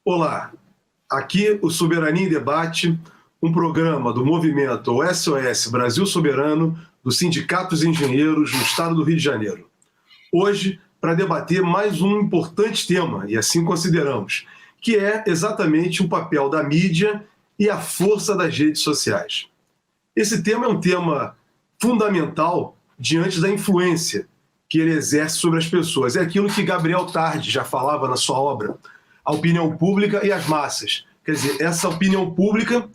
Olá, aqui o Soberania em Debate, um programa do movimento SOS Brasil Soberano, dos Sindicatos Engenheiros no estado do Rio de Janeiro. Hoje, para debater mais um importante tema, e assim consideramos, que é exatamente o papel da mídia e a força das redes sociais. Esse tema é um tema fundamental diante da influência que ele exerce sobre as pessoas. É aquilo que Gabriel Tarde já falava na sua obra, a opinião pública e as massas. Quer dizer, essa opinião pública,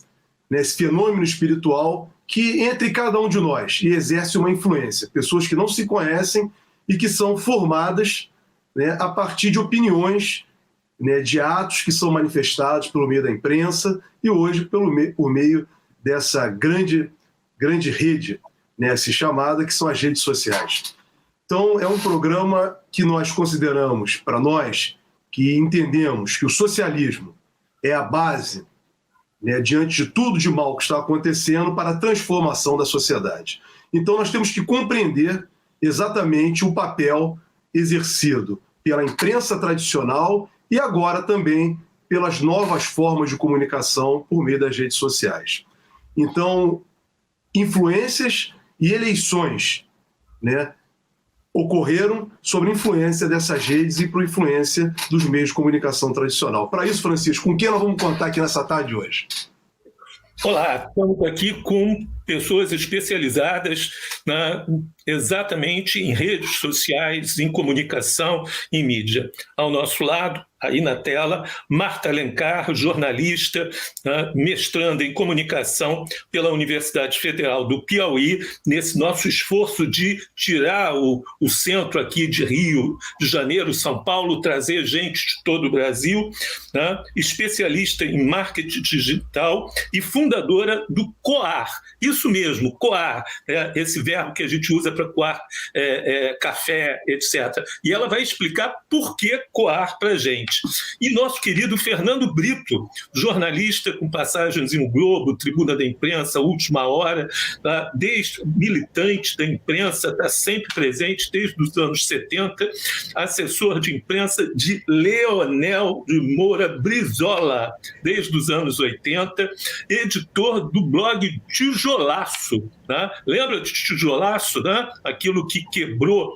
né, esse fenômeno espiritual que entre cada um de nós e exerce uma influência. Pessoas que não se conhecem e que são formadas, né, a partir de opiniões, né, de atos que são manifestados pelo meio da imprensa e hoje por meio dessa grande rede, né, assim chamada, que são as redes sociais. Então, é um programa que nós consideramos, para nós, que entendemos que o socialismo é a base, né, diante de tudo de mal que está acontecendo, para a transformação da sociedade. Então, nós temos que compreender exatamente o papel exercido pela imprensa tradicional e agora também pelas novas formas de comunicação por meio das redes sociais. Então, influências e eleições, né, ocorreram sobre influência dessas redes e por influência dos meios de comunicação tradicional. Para isso, Francisco, com quem nós vamos contar aqui nessa tarde de hoje? Olá, estamos aqui com pessoas especializadas exatamente em redes sociais, em comunicação, em mídia. Ao nosso lado, aí na tela, Marta Alencar, jornalista, mestranda em comunicação pela Universidade Federal do Piauí, nesse nosso esforço de tirar o centro aqui de Rio de Janeiro, São Paulo, trazer gente de todo o Brasil, especialista em marketing digital e fundadora do COAR. Isso mesmo, coar, esse verbo que a gente usa para coar café, etc. E ela vai explicar por que coar para a gente. E nosso querido Fernando Brito, jornalista com passagens em O Globo, Tribuna da Imprensa, Última Hora, desde militante da imprensa, está sempre presente desde os anos 70, assessor de imprensa de Leonel de Moura Brizola, desde os anos 80, editor do blog Tijolaço. Lembra de Tijolaço? Aquilo que quebrou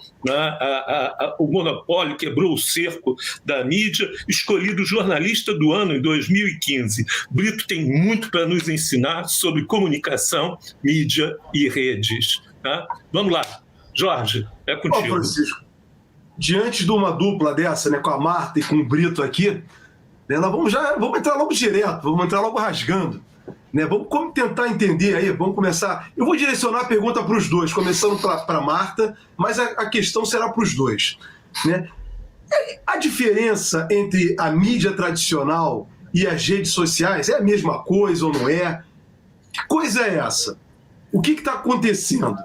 o monopólio, quebrou o cerco da mídia, escolhido jornalista do ano em 2015. Brito tem muito para nos ensinar sobre comunicação, mídia e redes. Vamos lá, Jorge, é contigo. Francisco, diante de uma dupla dessa, né, com a Marta e com o Brito aqui, né, nós vamos entrar logo direto, vamos entrar logo rasgando. Né, vamos tentar entender aí, vamos começar. Eu vou direcionar a pergunta para os dois, começando para a Marta, mas a questão será para os dois. Né? A diferença entre a mídia tradicional e as redes sociais é a mesma coisa ou não é? Que coisa é essa? O que está acontecendo?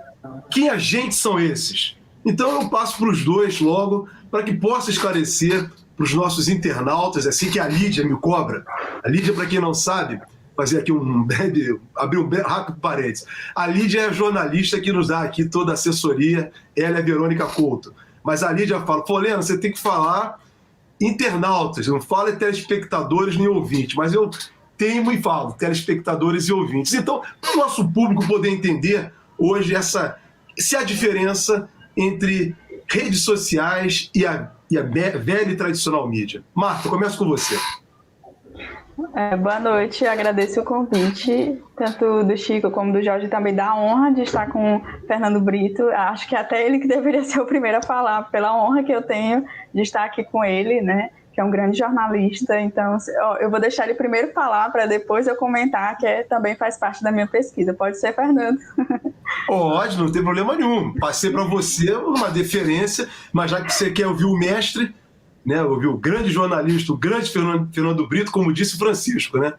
Que agentes são esses? Então eu passo para os dois logo, para que possa esclarecer para os nossos internautas, assim que a Lídia me cobra. A Lídia, para quem não sabe, fazer aqui abrir um rápido parênteses. A Lídia é a jornalista que nos dá aqui toda a assessoria, ela é a Verônica Couto. Mas a Lídia fala, Folena, você tem que falar internautas, não fala telespectadores nem ouvintes, mas eu teimo e falo telespectadores e ouvintes. Então, para o nosso público poder entender hoje se há diferença entre redes sociais e a velha e tradicional mídia. Marta, começo com você. Boa noite, agradeço o convite, tanto do Chico como do Jorge, também dá honra de estar com o Fernando Brito. Acho que até ele que deveria ser o primeiro a falar, pela honra que eu tenho de estar aqui com ele, né? Que é um grande jornalista. Então, eu vou deixar ele primeiro falar para depois eu comentar, que também faz parte da minha pesquisa. Pode ser, Fernando? Pode, não tem problema nenhum. Passei para você uma deferência, mas já que você quer ouvir o mestre, né, ouvir o grande jornalista, o grande Fernando Brito, como disse o Francisco, né,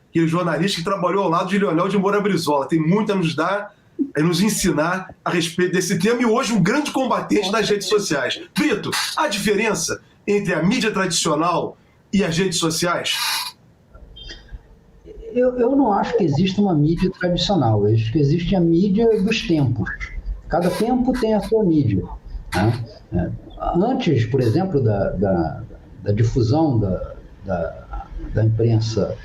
aquele jornalista que trabalhou ao lado de Leonel de Moura Brizola, tem muito a nos dar, a nos ensinar a respeito desse tema e hoje um grande combatente das redes sociais. Brito, a diferença entre a mídia tradicional e as redes sociais? Eu não acho que exista uma mídia tradicional, eu acho que existe a mídia dos tempos. Cada tempo tem a sua mídia, né? Antes, por exemplo, da difusão da imprensa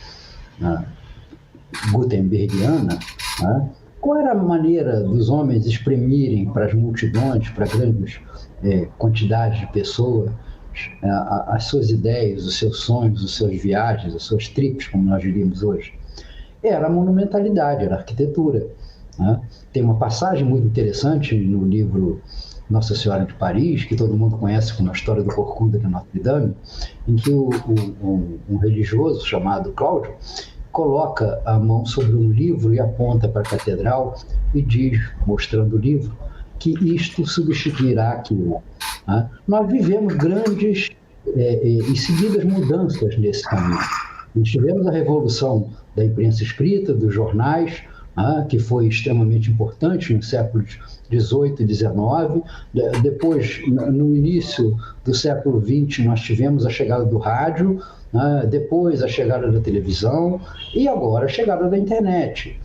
gutenbergiana, né? Qual era a maneira dos homens exprimirem para as multidões, para grandes quantidades de pessoas, as suas ideias, os seus sonhos, as suas viagens, as suas trips, como nós diríamos hoje? Era a monumentalidade, era a arquitetura, né? Tem uma passagem muito interessante no livro Nossa Senhora de Paris, que todo mundo conhece como a história do Corcunda de Notre Dame, em que um religioso chamado Cláudio coloca a mão sobre um livro e aponta para a catedral e diz, mostrando o livro, que isto substituirá aquilo. Né? Nós vivemos grandes e seguidas mudanças nesse caminho. Nós tivemos a revolução da imprensa escrita, dos jornais, que foi extremamente importante nos séculos XVIII e XIX. Depois, no início do século XX, nós tivemos a chegada do rádio, depois a chegada da televisão e agora a chegada da internet.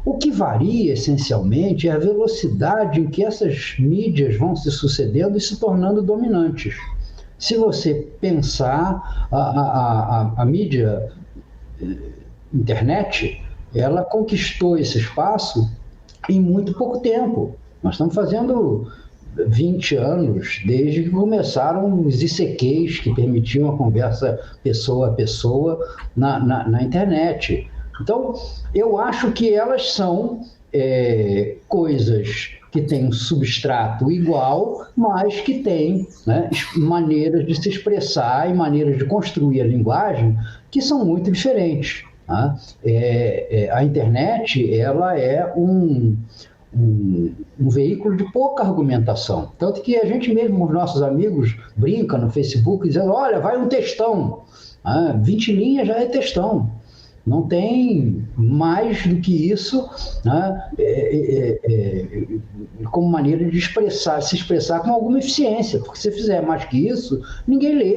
O que varia, essencialmente, é a velocidade em que essas mídias vão se sucedendo e se tornando dominantes. Se você pensar, a mídia internet, ela conquistou esse espaço em muito pouco tempo. Nós estamos fazendo 20 anos desde que começaram os ICQs, que permitiam a conversa pessoa a pessoa na internet. Então, eu acho que elas são coisas que têm um substrato igual, mas que têm, né, maneiras de se expressar e maneiras de construir a linguagem que são muito diferentes. A internet, ela é um veículo de pouca argumentação. Tanto que a gente mesmo, os nossos amigos, brinca no Facebook dizendo, olha, vai um textão. 20 linhas já é textão. Não tem mais do que isso, né, como maneira de se expressar com alguma eficiência, porque se fizer mais que isso, ninguém lê.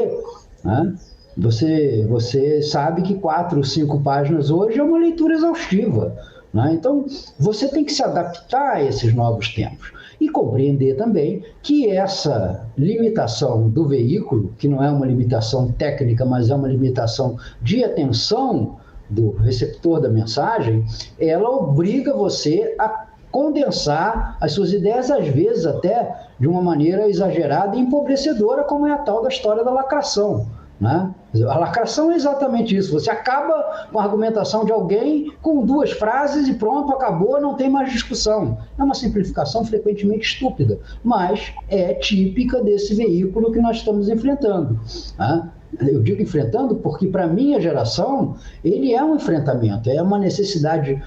Né? Você sabe que 4 ou 5 páginas hoje é uma leitura exaustiva. Né? Então, você tem que se adaptar a esses novos tempos e compreender também que essa limitação do veículo, que não é uma limitação técnica, mas é uma limitação de atenção do receptor da mensagem, ela obriga você a condensar as suas ideias, às vezes até de uma maneira exagerada e empobrecedora, como é a tal da história da lacração. Né? A lacração é exatamente isso, você acaba com a argumentação de alguém com 2 frases e pronto, acabou, não tem mais discussão. É uma simplificação frequentemente estúpida, mas é típica desse veículo que nós estamos enfrentando. Né? Eu digo enfrentando porque, para a minha geração, ele é um enfrentamento, é uma necessidade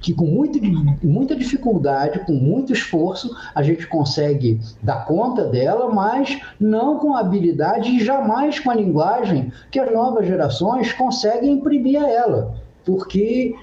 que, com muita dificuldade, com muito esforço, a gente consegue dar conta dela, mas não com a habilidade e jamais com a linguagem que as novas gerações conseguem imprimir a ela. Porque,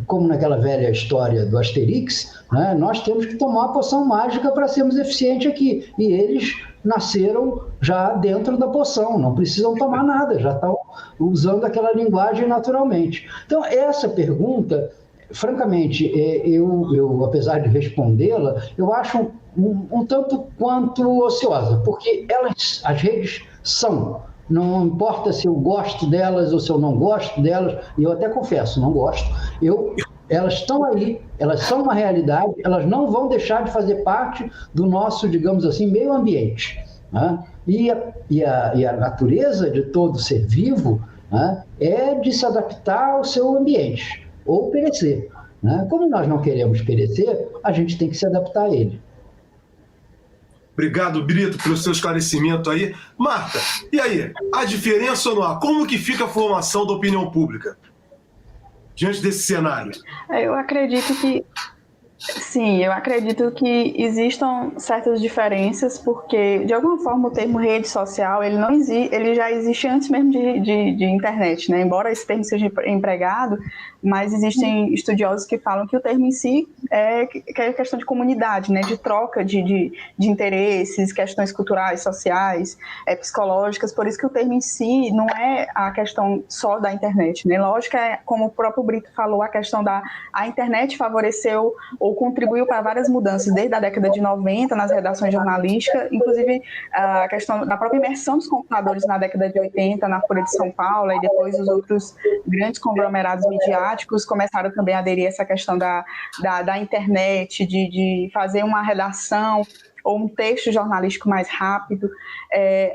como naquela velha história do Asterix, né, nós temos que tomar a poção mágica para sermos eficientes aqui. E eles nasceram já dentro da poção, não precisam tomar nada, já estão usando aquela linguagem naturalmente. Então, essa pergunta, francamente, eu apesar de respondê-la, eu acho um tanto quanto ociosa, porque as redes são. Não importa se eu gosto delas ou se eu não gosto delas, e eu até confesso, não gosto. Elas estão aí, elas são uma realidade, elas não vão deixar de fazer parte do nosso, digamos assim, meio ambiente. Né? E a natureza de todo ser vivo, né, é de se adaptar ao seu ambiente, ou perecer. Né? Como nós não queremos perecer, a gente tem que se adaptar a ele. Obrigado, Brito, pelo seu esclarecimento aí. Marta, e aí? Há diferença ou não há? Como que fica a formação da opinião pública diante desse cenário? Eu acredito que sim, eu acredito que existam certas diferenças, porque de alguma forma o termo rede social ele já existe antes mesmo de internet, né? Embora esse termo seja empregado, mas existem estudiosos que falam que o termo em si é questão de comunidade, né, de troca de interesses, questões culturais, sociais, psicológicas, por isso que o termo em si não é a questão só da internet, né? Lógico, como o próprio Brito falou, a questão a internet favoreceu ou contribuiu para várias mudanças, desde a década de 90 nas redações jornalísticas, inclusive a questão da própria imersão dos computadores na década de 80 na Folha de São Paulo, e depois os outros grandes conglomerados midiáticos começaram também a aderir a essa questão da internet, de fazer uma redação ou um texto jornalístico mais rápido.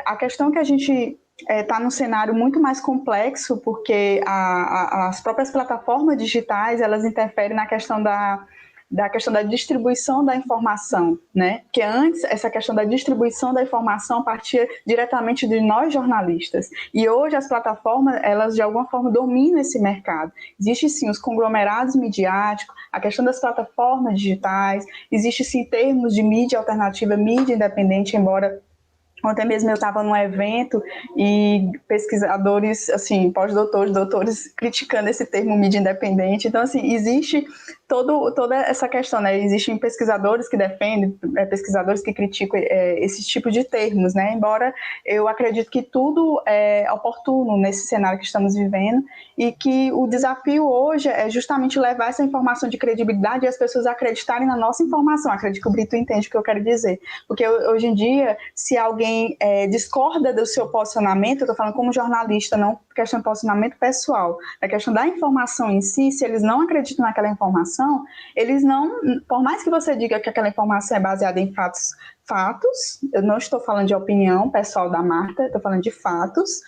A questão que a gente está num cenário muito mais complexo, porque as próprias plataformas digitais, elas interferem na questão da questão da distribuição da informação, né? Porque antes, essa questão da distribuição da informação partia diretamente de nós jornalistas. E hoje as plataformas, elas de alguma forma dominam esse mercado. Existem sim os conglomerados midiáticos, a questão das plataformas digitais, existe sim termos de mídia alternativa, mídia independente, embora ontem mesmo eu estava num evento e pesquisadores, assim, pós-doutores, doutores, criticando esse termo mídia independente. Então, assim, existe toda essa questão, né? Existem pesquisadores que defendem, pesquisadores que criticam esse tipo de termos, né? Embora eu acredito que tudo é oportuno nesse cenário que estamos vivendo e que o desafio hoje é justamente levar essa informação de credibilidade e as pessoas acreditarem na nossa informação. Acredito que o Brito entende o que eu quero dizer. Porque hoje em dia, se alguém discorda do seu posicionamento, eu estou falando como jornalista, não questão de posicionamento pessoal, a questão da informação em si, se eles não acreditam naquela informação, eles não, por mais que você diga que aquela informação é baseada em fatos, eu não estou falando de opinião pessoal da Marta, estou falando de fatos.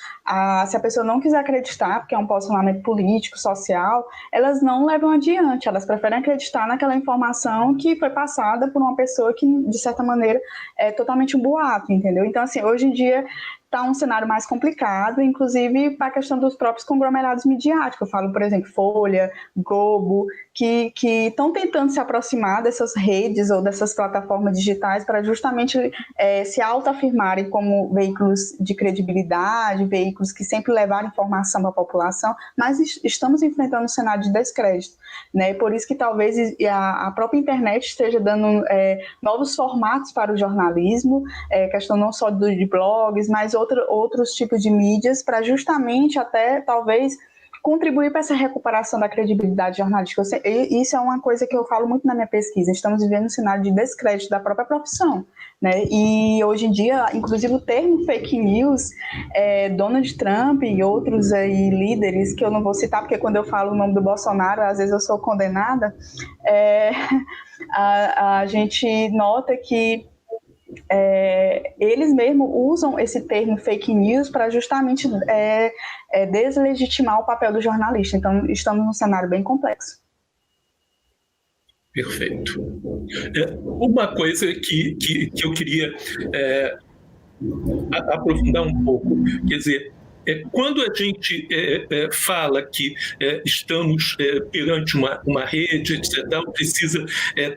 Se a pessoa não quiser acreditar, porque é um posicionamento político, social, elas não levam adiante, elas preferem acreditar naquela informação que foi passada por uma pessoa que, de certa maneira, é totalmente um boato, entendeu? Então, assim, hoje em dia está um cenário mais complicado, inclusive para a questão dos próprios conglomerados midiáticos. Eu falo, por exemplo, Folha, Globo, que estão tentando se aproximar dessas redes ou dessas plataformas digitais para justamente se autoafirmarem como veículos de credibilidade, veículos que sempre levaram informação para a população, mas estamos enfrentando um cenário de descrédito, né? Por isso que talvez a própria internet esteja dando novos formatos para o jornalismo, questão não só de blogs, mas outros tipos de mídias, para justamente até talvez contribuir para essa recuperação da credibilidade jornalística. Isso é uma coisa que eu falo muito na minha pesquisa. Estamos vivendo um cenário de descrédito da própria profissão, né? E hoje em dia, inclusive o termo fake news, Donald Trump e outros aí líderes, que eu não vou citar, porque quando eu falo o nome do Bolsonaro, às vezes eu sou condenada, a gente nota que eles mesmos usam esse termo fake news para justamente deslegitimar o papel do jornalista. Então, estamos num cenário bem complexo. Perfeito. Uma coisa que eu queria aprofundar um pouco, quer dizer, quando a gente fala que estamos perante uma rede, etc., precisa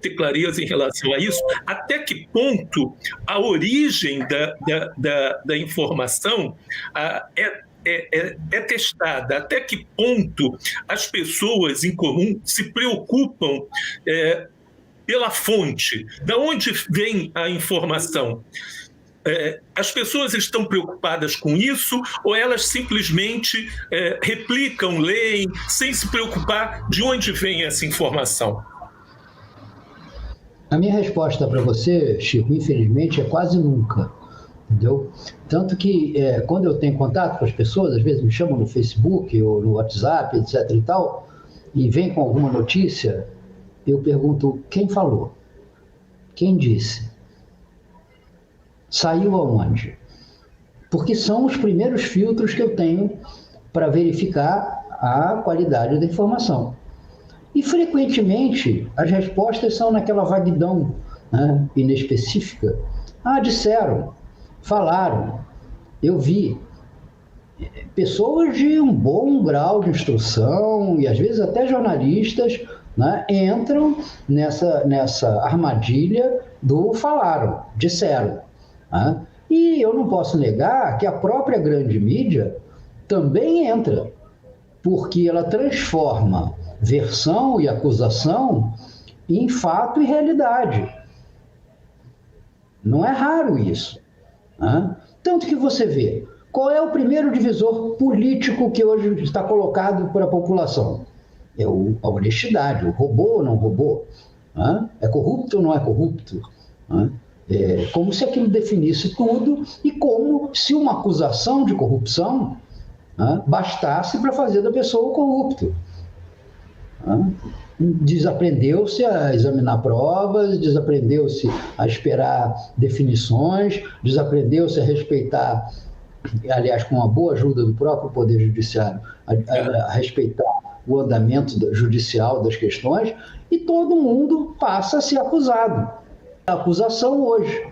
ter clareza em relação a isso, até que ponto a origem da informação é testada, até que ponto as pessoas em comum se preocupam pela fonte, de onde vem a informação. As pessoas estão preocupadas com isso ou elas simplesmente replicam, leem, sem se preocupar de onde vem essa informação? A minha resposta para você, Chico, infelizmente, é quase nunca. Entendeu? Tanto que quando eu tenho contato com as pessoas, às vezes me chamam no Facebook ou no WhatsApp, etc. e tal, e vem com alguma notícia, eu pergunto: quem falou? Quem disse? Saiu aonde? Porque são os primeiros filtros que eu tenho para verificar a qualidade da informação. E, frequentemente, as respostas são naquela vaguidão, né, inespecífica. Disseram, falaram, eu vi. Pessoas de um bom grau de instrução, e às vezes até jornalistas, né, entram nessa armadilha do falaram, disseram. E eu não posso negar que a própria grande mídia também entra, porque ela transforma versão e acusação em fato e realidade. Não é raro isso, né? Tanto que você vê, qual é o primeiro divisor político que hoje está colocado por a população? É a honestidade, o roubou ou não roubou? Né? É corrupto ou não é corrupto? Né? É como se aquilo definisse tudo e como se uma acusação de corrupção, né, bastasse para fazer da pessoa o corrupto. Né? Desaprendeu-se a examinar provas, desaprendeu-se a esperar definições, desaprendeu-se a respeitar, aliás, com a boa ajuda do próprio Poder Judiciário, a respeitar o andamento judicial das questões, e todo mundo passa a ser acusado. A acusação hoje.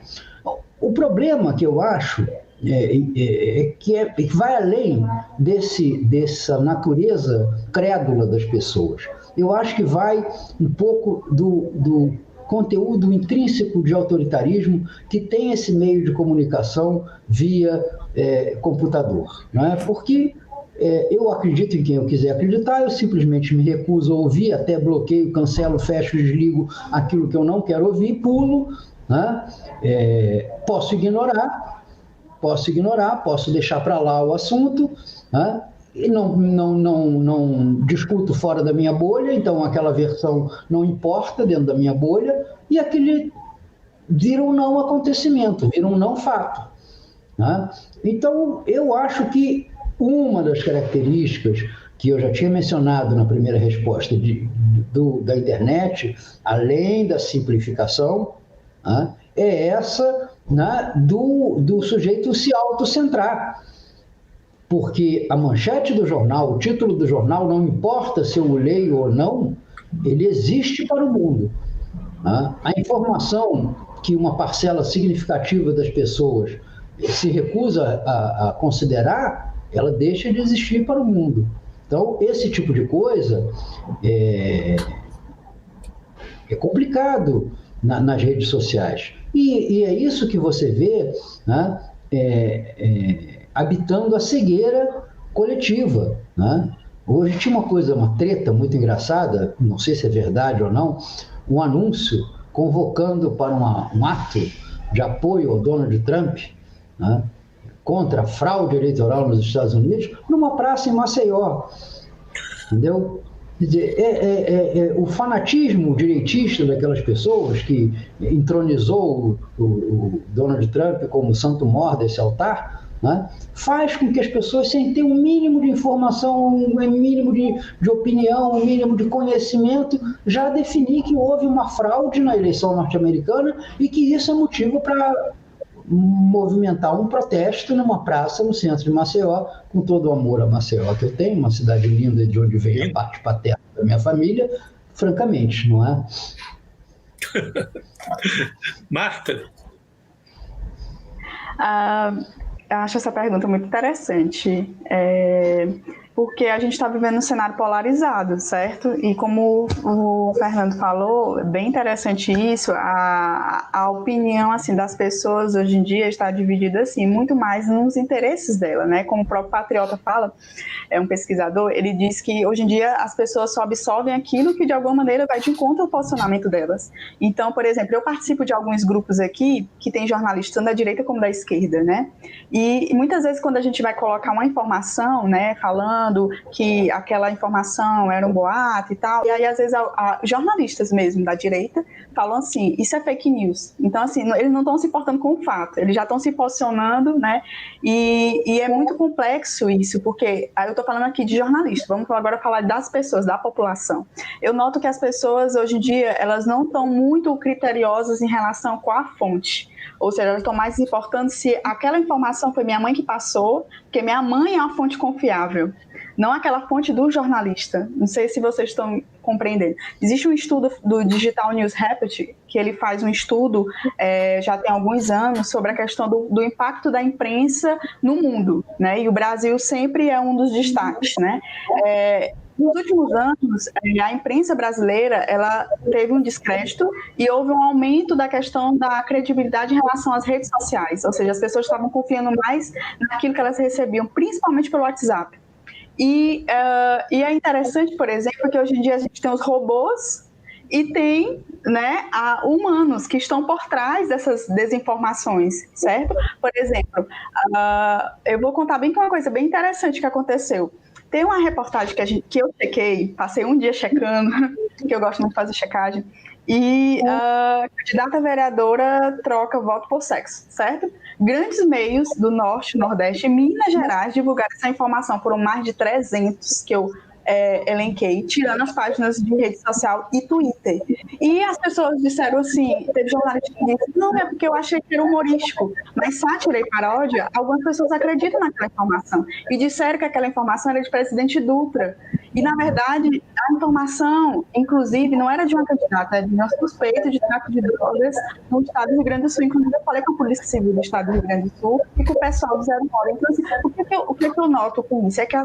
O problema que eu acho é que vai além dessa natureza crédula das pessoas. Eu acho que vai um pouco do conteúdo intrínseco de autoritarismo que tem esse meio de comunicação via computador. Não é? Porque eu acredito em quem eu quiser acreditar, eu simplesmente me recuso a ouvir, até bloqueio, cancelo, fecho, desligo aquilo que eu não quero ouvir, pulo, né? Posso ignorar, posso deixar para lá o assunto, né? E não discuto fora da minha bolha, então aquela versão não importa dentro da minha bolha, e aquele vira um não acontecimento, vira um não fato. Né? Então, eu acho que uma das características que eu já tinha mencionado na primeira resposta da internet, além da simplificação, né, é essa, né, do sujeito se autocentrar. Porque a manchete do jornal, o título do jornal, não importa se eu o leio ou não, ele existe para o mundo. Né? A informação que uma parcela significativa das pessoas se recusa a considerar, ela deixa de existir para o mundo. Então, esse tipo de coisa é complicado nas redes sociais. E é isso que você vê, né, habitando a cegueira coletiva. Né? Hoje tinha uma treta muito engraçada, não sei se é verdade ou não, um anúncio convocando para um ato de apoio ao Donald Trump, né, contra a fraude eleitoral nos Estados Unidos, numa praça em Maceió. Entendeu? Quer dizer, o fanatismo direitista daquelas pessoas que entronizou o Donald Trump como santo mor desse altar, né, faz com que as pessoas, sem ter um mínimo de informação, um mínimo de opinião, um mínimo de conhecimento, já definir que houve uma fraude na eleição norte-americana e que isso é motivo para movimentar um protesto numa praça no centro de Maceió, com todo o amor a Maceió que eu tenho, uma cidade linda de onde vem a parte paterna da minha família, francamente, não é? Marta? Eu acho essa pergunta muito interessante, porque a gente está vivendo um cenário polarizado, certo? E como o Fernando falou, é bem interessante isso, a opinião assim, das pessoas hoje em dia está dividida assim, muito mais nos interesses dela, né? Como o próprio Patriota fala, é um pesquisador, ele diz que hoje em dia as pessoas só absorvem aquilo que de alguma maneira vai de encontro ao posicionamento delas. Então, por exemplo, eu participo de alguns grupos aqui que tem jornalistas tanto da direita como da esquerda, né? E muitas vezes quando a gente vai colocar uma informação, né, falando que aquela informação era um boato e tal, e aí às vezes jornalistas mesmo da direita falam assim, isso é fake news. Então assim, eles não estão se importando com o fato, eles já estão se posicionando, né, e é muito complexo isso, porque aí eu estou falando aqui de jornalistas, vamos agora falar das pessoas, da população. Eu noto que as pessoas hoje em dia, elas não estão muito criteriosas em relação com a fonte. Ou seja, elas estão mais importando se aquela informação foi minha mãe que passou, porque minha mãe é uma fonte confiável, não aquela fonte do jornalista. Não sei se vocês estão compreendendo. Existe um estudo do Digital News Report, que ele faz um estudo, já tem alguns anos, sobre a questão do impacto da imprensa no mundo, né? E o Brasil sempre é um dos destaques, né? Nos últimos anos, a imprensa brasileira ela teve um descrédito e houve um aumento da questão da credibilidade em relação às redes sociais, ou seja, as pessoas estavam confiando mais naquilo que elas recebiam, principalmente pelo WhatsApp. E é interessante, por exemplo, que hoje em dia a gente tem os robôs e tem, né, humanos que estão por trás dessas desinformações, certo? Por exemplo, eu vou contar bem que uma coisa bem interessante que aconteceu. Tem uma reportagem que eu chequei, passei um dia checando, que eu gosto muito de fazer checagem, e a candidata vereadora troca voto por sexo, certo? Grandes meios do Norte, Nordeste e Minas Gerais divulgaram essa informação, foram mais de 300 que eu elenquei, tirando as páginas de rede social e Twitter. E as pessoas disseram assim, teve jornalista que disse, não, é porque eu achei que era humorístico, mas sátira e paródia, algumas pessoas acreditam naquela informação e disseram que aquela informação era de presidente Dutra. E, na verdade, a informação, inclusive, não era de uma candidata, era de uma suspeita de tráfico de drogas no estado do Rio Grande do Sul. Inclusive, eu falei com a Polícia Civil do estado do Rio Grande do Sul e com o pessoal do 0 Hora. Então, assim, o que eu noto com isso é que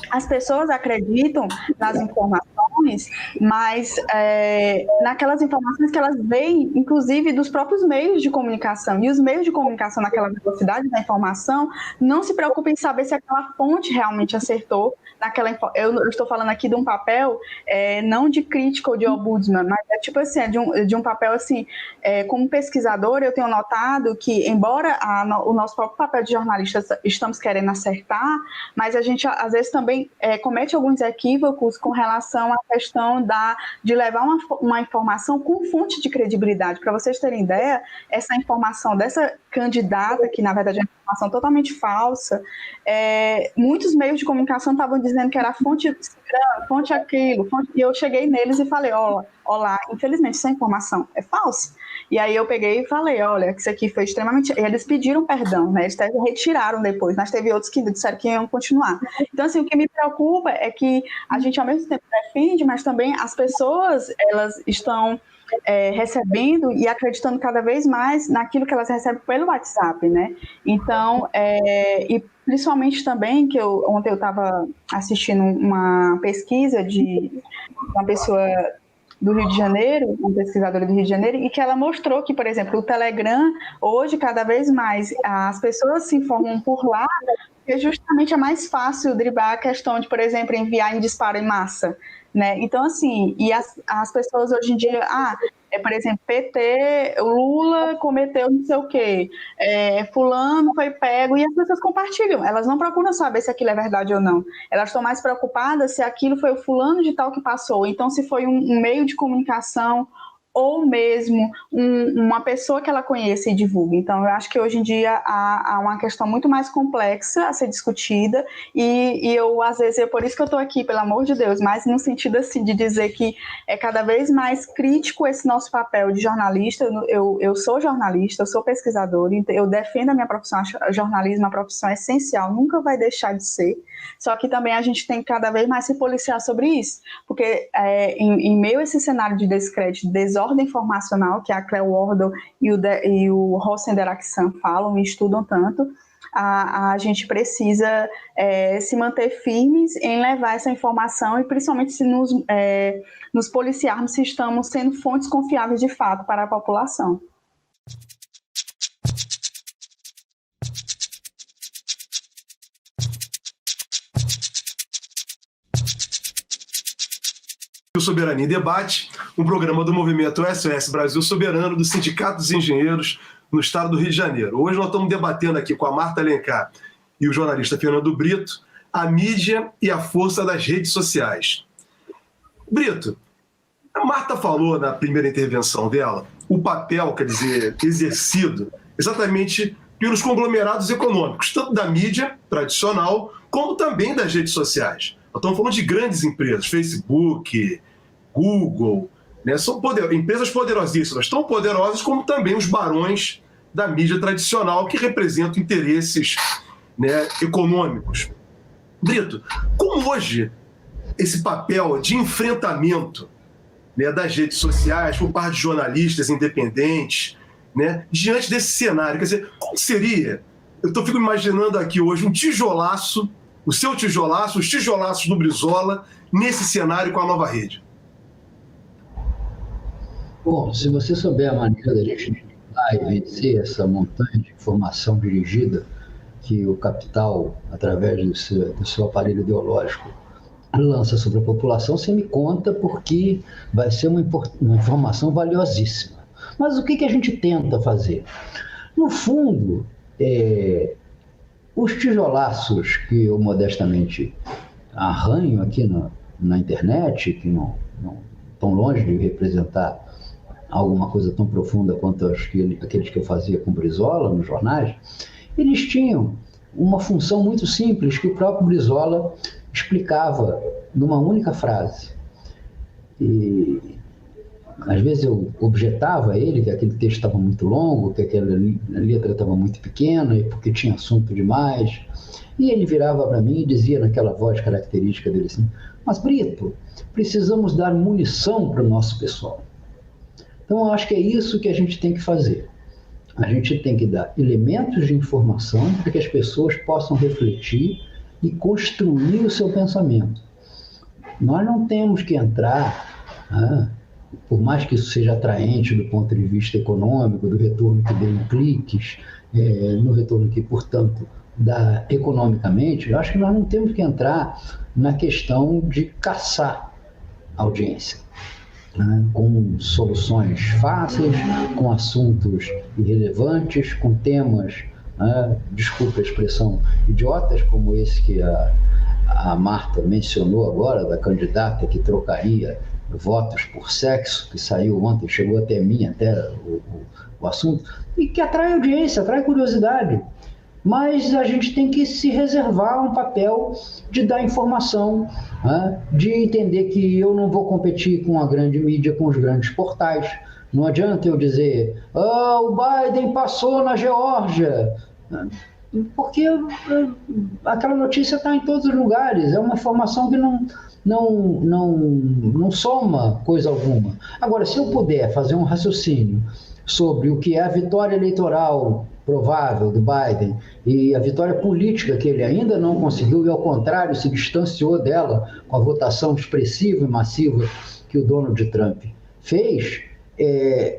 as pessoas acreditam nas informações, mas naquelas informações que elas veem, inclusive, dos próprios meios de comunicação. E os meios de comunicação, naquela velocidade da informação, não se preocupam em saber se aquela fonte realmente acertou. Eu estou falando aqui de um papel, não de crítica ou de ombudsman, mas tipo assim, de um papel assim, como pesquisador, eu tenho notado que, embora o nosso próprio papel de jornalista estamos querendo acertar, mas a gente, às vezes, também comete alguns equívocos com relação à questão de levar uma informação com fonte de credibilidade. Para vocês terem ideia, essa informação dessa candidata, que na verdade é uma informação totalmente falsa, muitos meios de comunicação estavam dizendo que era fonte aquilo, e eu cheguei neles e falei, olá, infelizmente essa informação é falsa. E aí eu peguei e falei, olha, que isso aqui foi extremamente... E eles pediram perdão, né? Eles até retiraram depois, mas teve outros que disseram que iam continuar. Então, assim, o que me preocupa é que a gente, ao mesmo tempo, defende, mas também as pessoas, elas estão recebendo e acreditando cada vez mais naquilo que elas recebem pelo WhatsApp, né? Então, e principalmente também, que ontem eu estava assistindo uma pesquisa de uma pessoa do Rio de Janeiro, uma pesquisadora do Rio de Janeiro, e que ela mostrou que, por exemplo, o Telegram, hoje, cada vez mais, as pessoas se informam por lá, porque justamente é mais fácil driblar a questão de, por exemplo, enviar em disparo em massa, né? Então, assim, e as pessoas hoje em dia, por exemplo, PT, Lula cometeu não sei o quê, fulano foi pego, e as pessoas compartilham, elas não procuram saber se aquilo é verdade ou não, elas estão mais preocupadas se aquilo foi o fulano de tal que passou, então se foi um meio de comunicação ou mesmo uma pessoa que ela conheça e divulga. Então, eu acho que hoje em dia há uma questão muito mais complexa a ser discutida e eu, às vezes, é por isso que eu estou aqui, pelo amor de Deus, mas no sentido, assim, de dizer que é cada vez mais crítico esse nosso papel de jornalista. Eu sou jornalista, eu sou pesquisadora, eu defendo a minha profissão, jornalismo é uma profissão essencial, nunca vai deixar de ser, só que também a gente tem que cada vez mais se policiar sobre isso, porque em meio a esse cenário de descrédito, desordem informacional, que a Cleo Wardle e o Hossein Derakhshan falam e estudam tanto, a gente precisa se manter firmes em levar essa informação e principalmente se nos policiarmos se estamos sendo fontes confiáveis de fato para a população. O Soberania em Debate, um programa do movimento SOS Brasil Soberano, do Sindicato dos Engenheiros no estado do Rio de Janeiro. Hoje nós estamos debatendo aqui com a Marta Alencar e o jornalista Fernando Brito a mídia e a força das redes sociais. Brito, a Marta falou na primeira intervenção dela o papel, quer dizer, exercido exatamente pelos conglomerados econômicos, tanto da mídia tradicional como também das redes sociais. Nós estamos falando de grandes empresas, Facebook, Google, né? São empresas poderosíssimas, tão poderosas como também os barões da mídia tradicional que representam interesses, né, econômicos. Brito, como hoje esse papel de enfrentamento, né, das redes sociais por parte de jornalistas independentes, né, diante desse cenário, quer dizer, como seria? Eu fico imaginando aqui hoje um tijolaço, o seu tijolaço, os tijolaços do Brizola, nesse cenário com a nova rede? Bom, se você souber a maneira da gente driblar e vencer essa montanha de informação dirigida que o capital, através do seu aparelho ideológico, lança sobre a população, você me conta, porque vai ser uma informação valiosíssima. Mas o que a gente tenta fazer? No fundo, os tijolaços que eu modestamente arranho aqui na internet, que não estão longe de representar alguma coisa tão profunda quanto aqueles que eu fazia com Brizola nos jornais, eles tinham uma função muito simples que o próprio Brizola explicava numa única frase. E às vezes eu objetava a ele que aquele texto estava muito longo, que aquela letra estava muito pequena e porque tinha assunto demais. E ele virava para mim e dizia naquela voz característica dele assim: mas Brito, precisamos dar munição para o nosso pessoal. Então eu acho que é isso que a gente tem que fazer. A gente tem que dar elementos de informação para que as pessoas possam refletir e construir o seu pensamento. Nós não temos que entrar, por mais que isso seja atraente do ponto de vista econômico, do retorno que dê em cliques, no retorno que, portanto, dá economicamente, eu acho que nós não temos que entrar na questão de caçar audiência, com soluções fáceis, com assuntos irrelevantes, com temas, desculpa a expressão, idiotas, como esse que a Marta mencionou agora, da candidata que trocaria votos por sexo, que saiu ontem, chegou até mim, até o assunto, e que atrai audiência, atrai curiosidade. Mas a gente tem que se reservar um papel de dar informação, de entender que eu não vou competir com a grande mídia, com os grandes portais. Não adianta eu dizer, o Biden passou na Geórgia, porque aquela notícia está em todos os lugares, é uma informação que não soma coisa alguma. Agora, se eu puder fazer um raciocínio sobre o que é a vitória eleitoral provável do Biden e a vitória política que ele ainda não conseguiu e, ao contrário, se distanciou dela com a votação expressiva e massiva que o Donald Trump fez,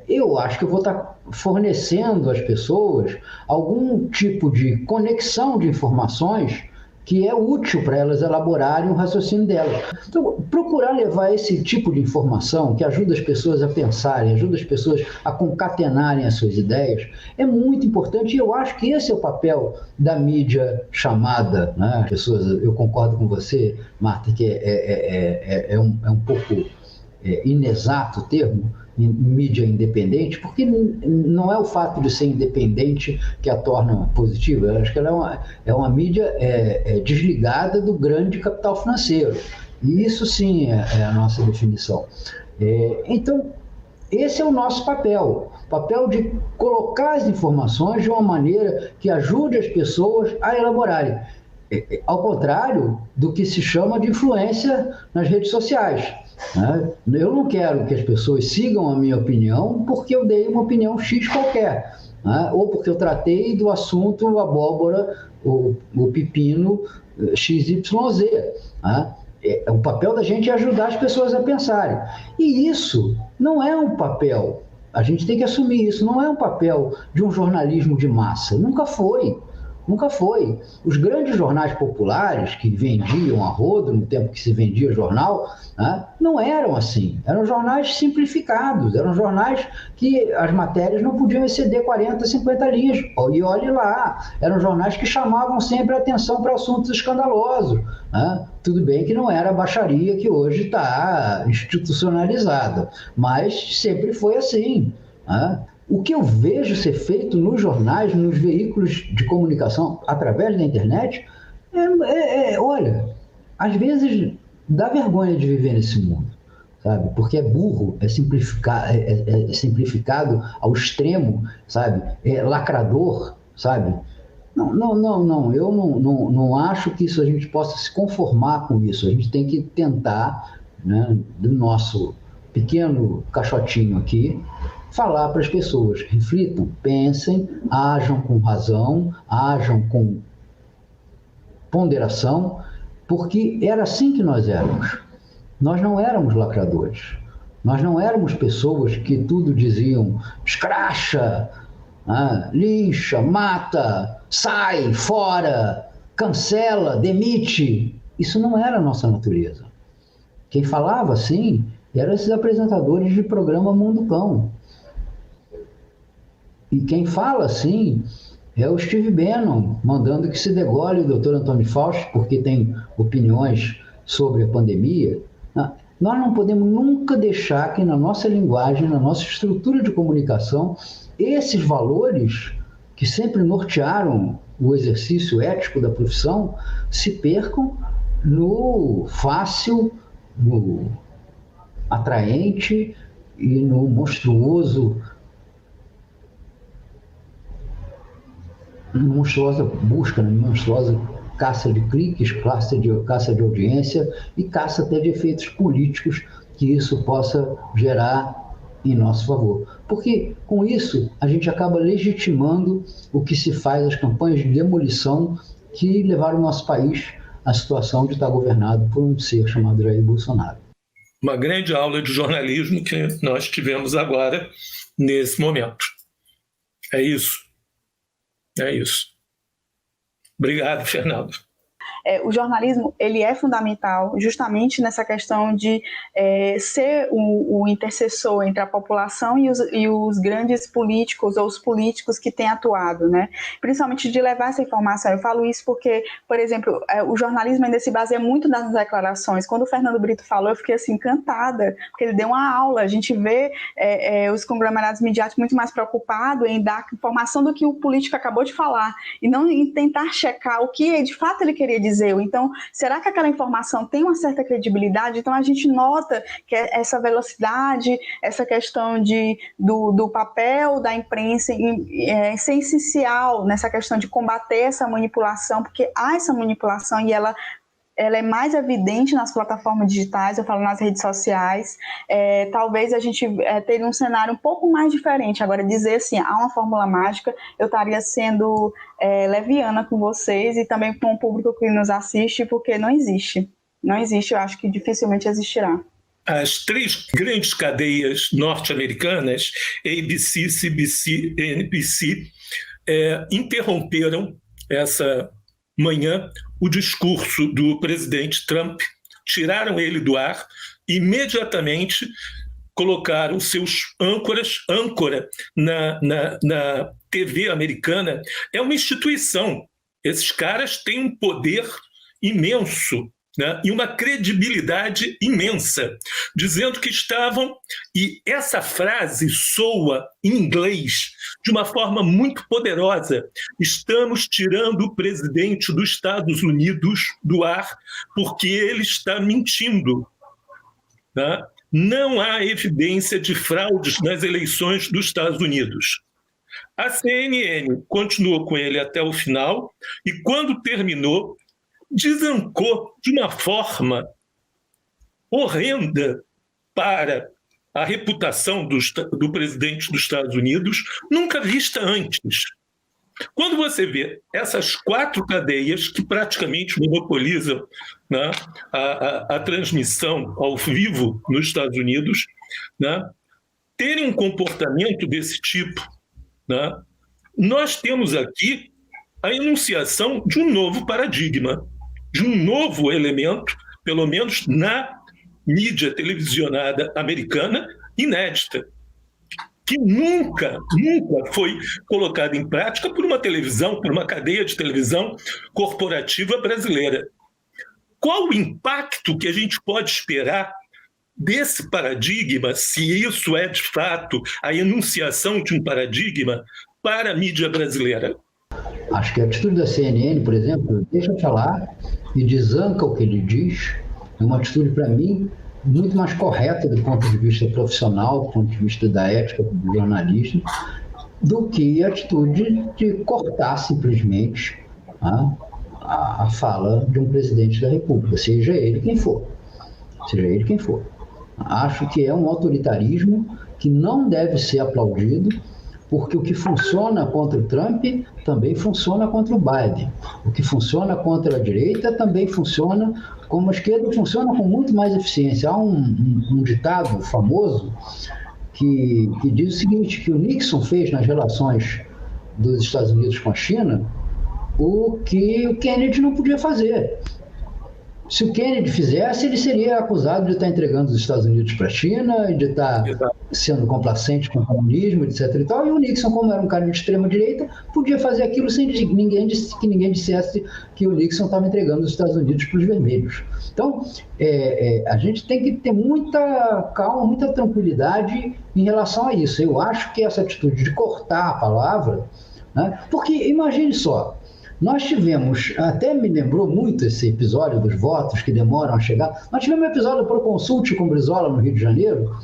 eu acho que eu vou estar fornecendo às pessoas algum tipo de conexão de informações que é útil para elas elaborarem o raciocínio delas. Então, procurar levar esse tipo de informação que ajuda as pessoas a pensarem, ajuda as pessoas a concatenarem as suas ideias, é muito importante, e eu acho que esse é o papel da mídia chamada, né? Pessoas, eu concordo com você, Marta, que é um pouco inexato o termo, mídia independente, porque não é o fato de ser independente que a torna positiva. Eu acho que ela é uma mídia desligada do grande capital financeiro. E isso sim é a nossa definição. Então, esse é o nosso papel de colocar as informações de uma maneira que ajude as pessoas a elaborarem. Ao contrário do que se chama de influência nas redes sociais. Eu não quero que as pessoas sigam a minha opinião porque eu dei uma opinião X qualquer, ou porque eu tratei do assunto abóbora, o pepino XYZ. O papel da gente é ajudar as pessoas a pensarem. E isso não é um papel, a gente tem que assumir isso, não é um papel de um jornalismo de massa, nunca foi. Nunca foi. Os grandes jornais populares que vendiam a rodo no tempo que se vendia jornal, não eram assim. Eram jornais simplificados, eram jornais que as matérias não podiam exceder 40, 50 linhas. E olhe lá, eram jornais que chamavam sempre a atenção para assuntos escandalosos. Tudo bem que não era a baixaria que hoje está institucionalizada, mas sempre foi assim. O que eu vejo ser feito nos jornais, nos veículos de comunicação, através da internet, olha, às vezes dá vergonha de viver nesse mundo, sabe? Porque é burro, é simplificado ao extremo, sabe? É lacrador, sabe? Não, eu não acho que isso a gente possa se conformar com isso. A gente tem que tentar, né, do nosso pequeno caixotinho aqui, falar para as pessoas, reflitam, pensem, ajam com razão, ajam com ponderação, porque era assim que nós éramos. Nós não éramos lacradores, nós não éramos pessoas que tudo diziam escracha, lincha, mata, sai, fora, cancela, demite. Isso não era a nossa natureza. Quem falava assim eram esses apresentadores de programa Mundo Cão. E quem fala assim é o Steve Bannon, mandando que se degole o Dr. Antônio Fauci, porque tem opiniões sobre a pandemia. Nós não podemos nunca deixar que na nossa linguagem, na nossa estrutura de comunicação, esses valores que sempre nortearam o exercício ético da profissão se percam no fácil, no atraente e no monstruosa busca, na monstruosa caça de cliques, caça de audiência e caça até de efeitos políticos que isso possa gerar em nosso favor. Porque com isso a gente acaba legitimando o que se faz, as campanhas de demolição que levaram o nosso país à situação de estar governado por um ser chamado Jair Bolsonaro. Uma grande aula de jornalismo que nós tivemos agora, nesse momento. É isso. É isso. Obrigado, Fernando. O jornalismo ele é fundamental justamente nessa questão de ser o intercessor entre a população e os grandes políticos ou os políticos que têm atuado, né? Principalmente de levar essa informação. Eu falo isso porque, por exemplo, o jornalismo ainda se baseia muito nas declarações. Quando o Fernando Brito falou, eu fiquei assim encantada, porque ele deu uma aula. A gente vê os conglomerados midiáticos muito mais preocupados em dar informação do que o político acabou de falar e não em tentar checar o que de fato ele queria dizer. Então, será que aquela informação tem uma certa credibilidade? Então, a gente nota que essa velocidade, essa questão do papel da imprensa é essencial nessa questão de combater essa manipulação, porque há essa manipulação e ela é mais evidente nas plataformas digitais, eu falo nas redes sociais. Talvez a gente teria um cenário um pouco mais diferente. Agora, dizer assim, há uma fórmula mágica, eu estaria sendo leviana com vocês e também com o público que nos assiste, porque não existe. Não existe, eu acho que dificilmente existirá. As 3 grandes cadeias norte-americanas, ABC, CBC e NBC, interromperam essa manhã o discurso do presidente Trump, tiraram ele do ar, imediatamente colocaram seus âncora na TV americana. É uma instituição. Esses caras têm um poder imenso, né, e uma credibilidade imensa, dizendo que estavam, e essa frase soa em inglês de uma forma muito poderosa: estamos tirando o presidente dos Estados Unidos do ar porque ele está mentindo. Né? Não há evidência de fraudes nas eleições dos Estados Unidos. A CNN continuou com ele até o final e, quando terminou, desancou de uma forma horrenda para a reputação do presidente dos Estados Unidos, nunca vista antes. Quando você vê essas 4 cadeias que praticamente monopolizam, né, a transmissão ao vivo nos Estados Unidos, né, terem um comportamento desse tipo, né, nós temos aqui a enunciação de um novo paradigma, de um novo elemento, pelo menos na mídia televisionada americana, inédita, que nunca foi colocada em prática por uma televisão, por uma cadeia de televisão corporativa brasileira. Qual o impacto que a gente pode esperar desse paradigma, se isso é, de fato, a enunciação de um paradigma para a mídia brasileira? Acho que a atitude da CNN, por exemplo, deixa falar e desanca o que ele diz. É uma atitude, para mim, muito mais correta do ponto de vista profissional, do ponto de vista da ética do jornalista, do que a atitude de cortar simplesmente a fala de um presidente da República, seja ele quem for. Acho que é um autoritarismo que não deve ser aplaudido, porque o que funciona contra o Trump também funciona contra o Biden. O que funciona contra a direita também funciona, como a esquerda funciona com muito mais eficiência. Há um ditado famoso que diz o seguinte, que o Nixon fez nas relações dos Estados Unidos com a China, o que o Kennedy não podia fazer. Se o Kennedy fizesse, ele seria acusado de estar entregando os Estados Unidos para a China, e de estar sendo complacente com o comunismo, etc. E tal. E o Nixon, como era um cara de extrema-direita, podia fazer aquilo sem que ninguém dissesse que o Nixon estava entregando os Estados Unidos para os vermelhos. Então, a gente tem que ter muita calma, muita tranquilidade em relação a isso. Eu acho que essa atitude de cortar a palavra, né? Porque, imagine só, nós tivemos, até me lembrou muito esse episódio dos votos que demoram a chegar, nós tivemos um episódio do Proconsult com Brizola no Rio de Janeiro,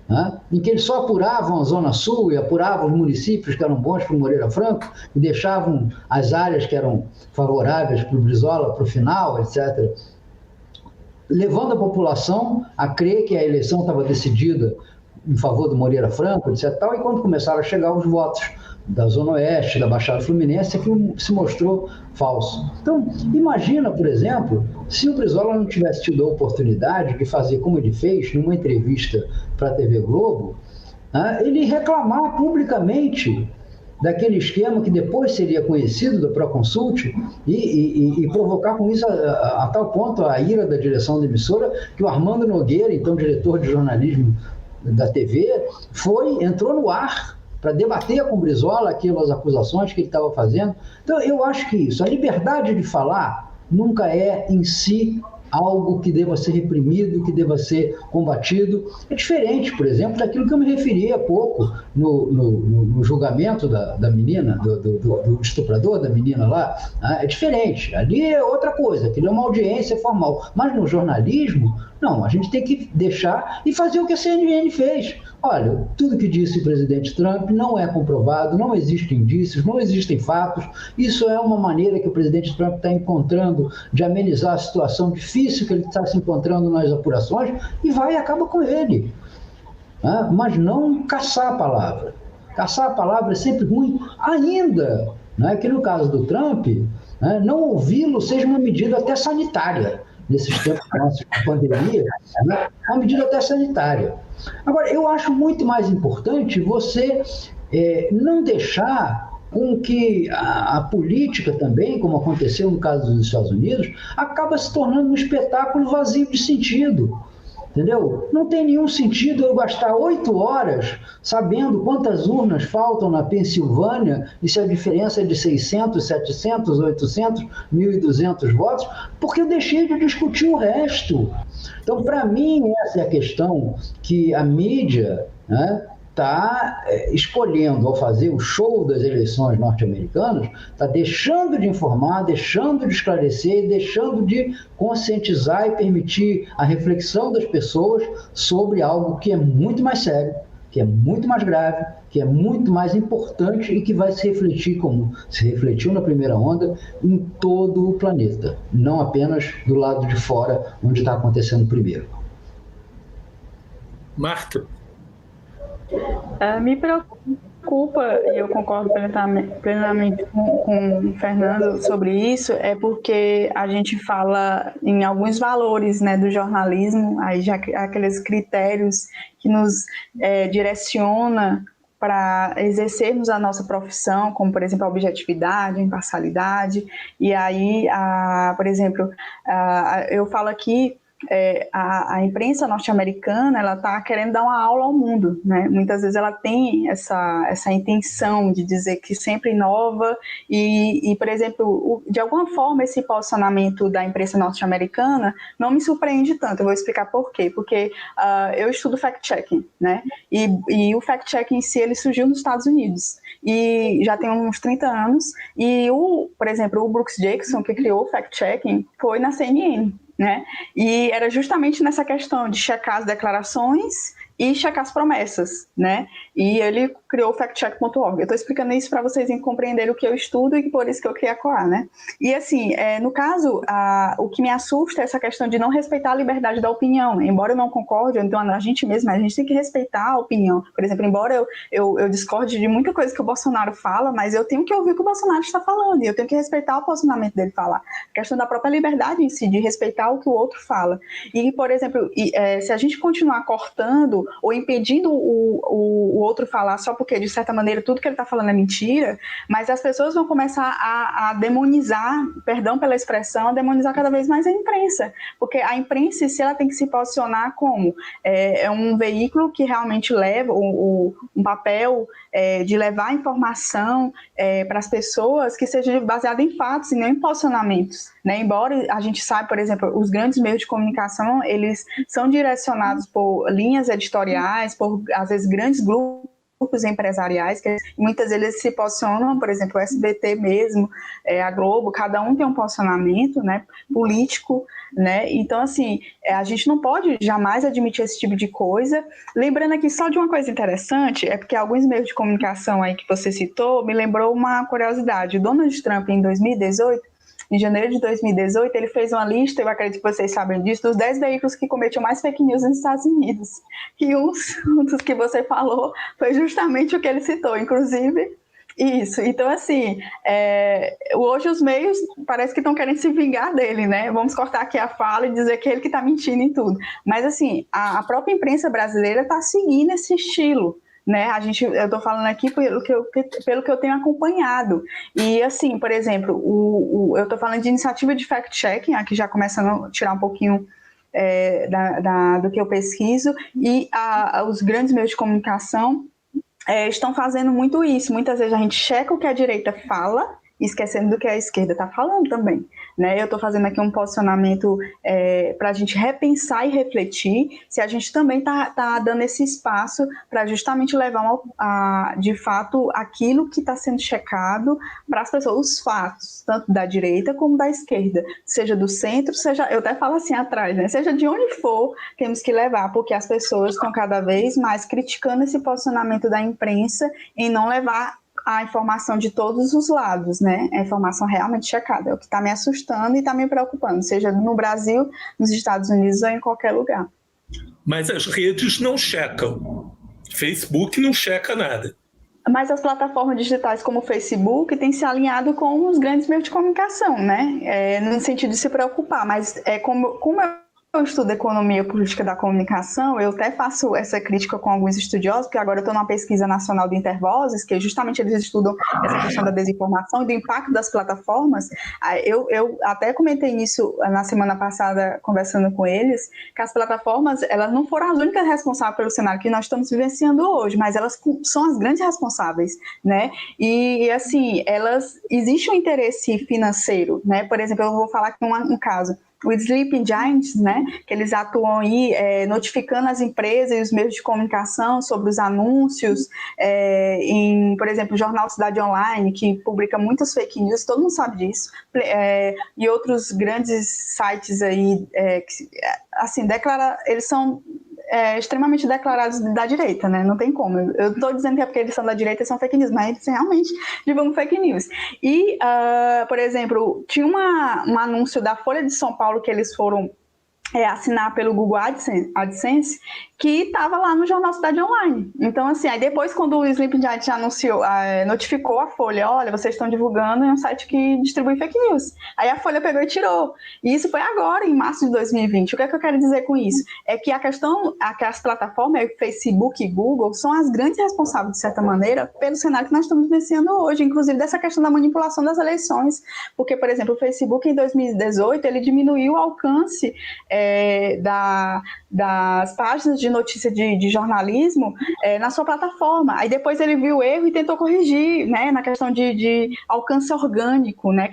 né, em que eles só apuravam a Zona Sul e apuravam os municípios que eram bons para o Moreira Franco e deixavam as áreas que eram favoráveis para o Brizola para o final, etc., levando a população a crer que a eleição estava decidida em favor do Moreira Franco, etc., e quando começaram a chegar os votos da Zona Oeste, da Baixada Fluminense, aquilo se mostrou falso. Então, imagina, por exemplo, se o Brizola não tivesse tido a oportunidade de fazer como ele fez numa entrevista para a TV Globo, ele reclamar publicamente daquele esquema que depois seria conhecido do Proconsult e provocar com isso a tal ponto a ira da direção da emissora, que o Armando Nogueira, então diretor de jornalismo da TV, entrou no ar para debater com o Brizola aquelas acusações que ele estava fazendo. Então, eu acho que isso, a liberdade de falar nunca é em si algo que deva ser reprimido, que deva ser combatido. É diferente, por exemplo, daquilo que eu me referi há pouco no julgamento da menina, do estuprador da menina lá. É diferente. Ali é outra coisa, aquilo é uma audiência formal. Mas no jornalismo, não, a gente tem que deixar e fazer o que a CNN fez. Olha, tudo que disse o presidente Trump não é comprovado, não existem indícios, não existem fatos. Isso é uma maneira que o presidente Trump está encontrando de amenizar a situação difícil que ele está se encontrando nas apurações e vai e acaba com ele. Mas não caçar a palavra. Caçar a palavra é sempre ruim, ainda que no caso do Trump, não ouvi-lo seja uma medida até sanitária. Nesses tempos de pandemia, uma medida até sanitária. Agora, eu acho muito mais importante você não deixar com que a política também, como aconteceu no caso dos Estados Unidos, acaba se tornando um espetáculo vazio de sentido. Entendeu? Não tem nenhum sentido eu gastar 8 horas sabendo quantas urnas faltam na Pensilvânia e se a diferença é de 600, 700, 800, 1.200 votos, porque eu deixei de discutir o resto. Então, para mim, essa é a questão que a mídia está escolhendo ao fazer o show das eleições norte-americanas, está deixando de informar, deixando de esclarecer, deixando de conscientizar e permitir a reflexão das pessoas sobre algo que é muito mais sério, que é muito mais grave, que é muito mais importante e que vai se refletir, como se refletiu na primeira onda, em todo o planeta, não apenas do lado de fora, onde está acontecendo primeiro. Marta? Me preocupa, e eu concordo plenamente com o Fernando sobre isso, é porque a gente fala em alguns valores, do jornalismo, aí já aqueles critérios que nos direciona para exercermos a nossa profissão, como, por exemplo, a objetividade, a imparcialidade, e aí, por exemplo, eu falo aqui, a imprensa norte-americana, ela está querendo dar uma aula ao mundo, né? Muitas vezes ela tem essa intenção de dizer que sempre inova e, por exemplo, de alguma forma esse posicionamento da imprensa norte-americana não me surpreende tanto. Eu vou explicar por quê. Porque eu estudo fact-checking, né? E o fact-checking em si, ele surgiu nos Estados Unidos e já tem uns 30 anos e, por exemplo, o Brooks Jackson, que criou o fact-checking, foi na CNN, né? E era justamente nessa questão de checar as declarações e checar as promessas, né? E ele criou o factcheck.org. Eu estou explicando isso para vocês compreenderem o que eu estudo e por isso que eu criei a Coar, né? E assim, no caso, o que me assusta é essa questão de não respeitar a liberdade da opinião. Embora eu não concorde, então a gente tem que respeitar a opinião. Por exemplo, embora eu discorde de muita coisa que o Bolsonaro fala, mas eu tenho que ouvir o que o Bolsonaro está falando e eu tenho que respeitar o posicionamento dele falar. A questão da própria liberdade em si, de respeitar o que o outro fala. E, por exemplo, se a gente continuar cortando falando ou impedindo o outro falar só porque, de certa maneira, tudo que ele está falando é mentira, mas as pessoas vão começar a demonizar, perdão pela expressão, a demonizar cada vez mais a imprensa, porque a imprensa, se ela tem que se posicionar como é um veículo que realmente leva um papel de levar informação para as pessoas que seja baseada em fatos e não em posicionamentos, né? Embora a gente saiba, por exemplo, os grandes meios de comunicação, eles são direcionados por linhas editoriais, por, às vezes, grandes grupos empresariais, que muitas vezes eles se posicionam, por exemplo, o SBT mesmo, a Globo, cada um tem um posicionamento, né, político, né? Então, assim, a gente não pode jamais admitir esse tipo de coisa. Lembrando aqui só de uma coisa interessante, é porque alguns meios de comunicação aí que você citou me lembrou uma curiosidade. O Donald Trump, em 2018, em janeiro de 2018, ele fez uma lista, eu acredito que vocês sabem disso, dos 10 veículos que cometiam mais fake news nos Estados Unidos. E um dos que você falou foi justamente o que ele citou, inclusive isso. Então, assim, hoje os meios parece que estão querendo se vingar dele, né? Vamos cortar aqui a fala e dizer que é ele que está mentindo em tudo. Mas, assim, a própria imprensa brasileira está seguindo esse estilo, né? Eu estou falando aqui pelo que eu tenho acompanhado. E, assim, por exemplo, eu estou falando de iniciativa de fact-checking, aqui já começando a tirar um pouquinho do que eu pesquiso, e os grandes meios de comunicação estão fazendo muito isso. Muitas vezes a gente checa o que a direita fala, esquecendo do que a esquerda está falando também, né? Eu estou fazendo aqui um posicionamento para a gente repensar e refletir se a gente também está dando esse espaço para justamente levar de fato aquilo que está sendo checado para as pessoas, os fatos, tanto da direita como da esquerda, seja do centro, seja, eu até falo assim atrás, né? Seja de onde for, temos que levar, porque as pessoas estão cada vez mais criticando esse posicionamento da imprensa em não levar a informação de todos os lados, né? A informação realmente checada. É o que está me assustando e está me preocupando, seja no Brasil, nos Estados Unidos ou em qualquer lugar. Mas as redes não checam. Facebook não checa nada. Mas as plataformas digitais como o Facebook têm se alinhado com os grandes meios de comunicação, né? No sentido de se preocupar. Mas como eu estudo economia política da comunicação, eu até faço essa crítica com alguns estudiosos, porque agora eu estou numa pesquisa nacional de Intervozes, que justamente eles estudam essa questão da desinformação e do impacto das plataformas. Eu até comentei isso na semana passada, conversando com eles, que as plataformas, elas não foram as únicas responsáveis pelo cenário que nós estamos vivenciando hoje, mas elas são as grandes responsáveis, né? E assim, existe um interesse financeiro, né? Por exemplo, eu vou falar aqui um caso. O Sleeping Giants, né, que eles atuam aí notificando as empresas e os meios de comunicação sobre os anúncios, por exemplo, o jornal Cidade Online, que publica muitas fake news, todo mundo sabe disso, e outros grandes sites aí, assim, eles são extremamente declarados da direita, né? Não tem como. Eu não estou dizendo que é porque eles são da direita e são fake news, mas eles realmente divulgam fake news. E, por exemplo, tinha um anúncio da Folha de São Paulo que eles foram assinar pelo Google AdSense, que estava lá no jornal Cidade Online. Então, assim, aí depois, quando o Sleeping Giant notificou a Folha, olha, vocês estão divulgando em um site que distribui fake news. Aí a Folha pegou e tirou. E isso foi agora, em março de 2020. O que é que eu quero dizer com isso? É que a questão, que as plataformas, Facebook e Google, são as grandes responsáveis, de certa maneira, pelo cenário que nós estamos vivenciando hoje, inclusive dessa questão da manipulação das eleições. Porque, por exemplo, o Facebook, em 2018, ele diminuiu o alcance das páginas de notícia de jornalismo na sua plataforma. Aí depois ele viu o erro e tentou corrigir, né, na questão de alcance orgânico, né,